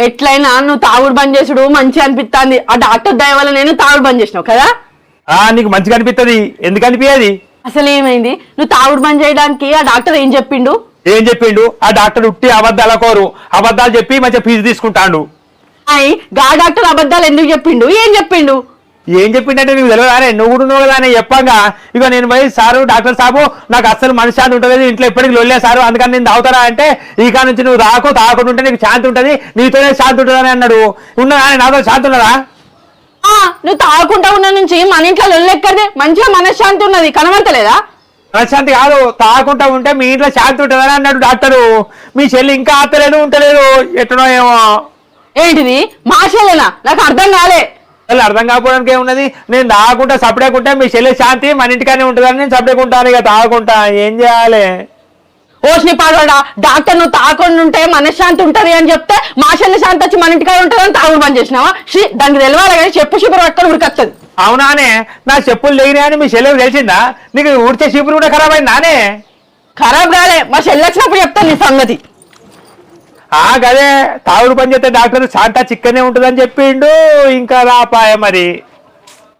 ఎట్లయినా నువ్వు తాగుడు బంద్ చేసుడు మంచి అనిపిస్తుంది. ఆ డాక్టర్ దయ వల్ల నేను తాగుడు బంద్ చేసినావు కదా. నీకు మంచిగా అనిపిస్తుంది. ఎందుకు అనిపించేది? అసలు ఏమైంది? నువ్వు తాగుడు బంద్ చేయడానికి ఆ డాక్టర్ ఏం చెప్పిండు? ఆ డాక్టర్ ఉట్టి అబద్ధాల కోరు. అబద్ధాలు చెప్పి మంచిగా ఫీజు తీసుకుంటాడు. గా డాక్టర్ అబద్ధాలు ఎందుకు చెప్పిండు? ఏం చెప్పిండు చెప్పిండంటే నీకు తెలియదానే? నువ్వు కూడా నువ్వు కదా చెప్పంగా. ఇక నేను పోయి సారు డాక్టర్ సాబు నాకు అస్సలు మనశ్శాంతి ఉంటుంది, ఇంట్లో ఎప్పటికీ లొల్లే సారు, అందుకని నేను తాగుతారా అంటే ఇక నుంచి నువ్వు తాగకుండా ఉంటే నీకు శాంతి ఉంటుంది, నీతోనే శాంతి ఉంటుందని అన్నాడు. ఉన్నదా నాతో శాంతి ఉన్నదా? నువ్వు తాగకుండా ఉన్న నుంచి మన ఇంట్లో లొల్లెక్కడిదే మంచిగా మనశ్శాంతి ఉన్నది, కనబడతలేదా? మనశ్శాంతి కాదు, తాగకుండా ఉంటే మీ ఇంట్లో శాంతి ఉంటుందని అన్నాడు డాక్టరు. మీ చెల్లి ఇంకా ఆతలేదు ఉంటలేదు, ఎట్టనో ఏమో. ఏంటిది మా చెల్లెనా? నాకు అర్థం కాలే. అర్థం కాకపోవడానికి ఏమున్నది? నేను తాగకుండా సపడేకుంటే మీ చెల్లి శాంతి మన ఇంటికానే ఉంటుందని నేను సపడేకుంటాను. ఇక తాగకుండా ఏం చేయాలి? ఓష్ని పాడవాడా డాక్టర్ నువ్వు తాగకుండా ఉంటే మనశ్శాంతి ఉంటది అని చెప్తే మా చెల్లి శాంతి వచ్చి మన ఇంటికాయ ఉంటుందని తాగుడు బంద్ చేసినావా? దానికి తెలియాలి కానీ చెప్పు శిబురు పట్టుకొని ఉడికొస్తుంది. అవునానే, నా చెప్పులు లేగినాయని మీ చెల్లెకి తెలిసిందా? నీకు ఊడిచే శిబురు కూడా ఖరాబ్ అయింది నానే? ఖరాబ్ కాలే, మా చెల్లి వచ్చినప్పుడు చెప్తాను నీ సంగతి. గదే తాగుడు పని చేస్తే డాక్టర్ శాంత చిక్కనే ఉంటుందని చెప్పిండు. ఇంకా రాపాయ మరి.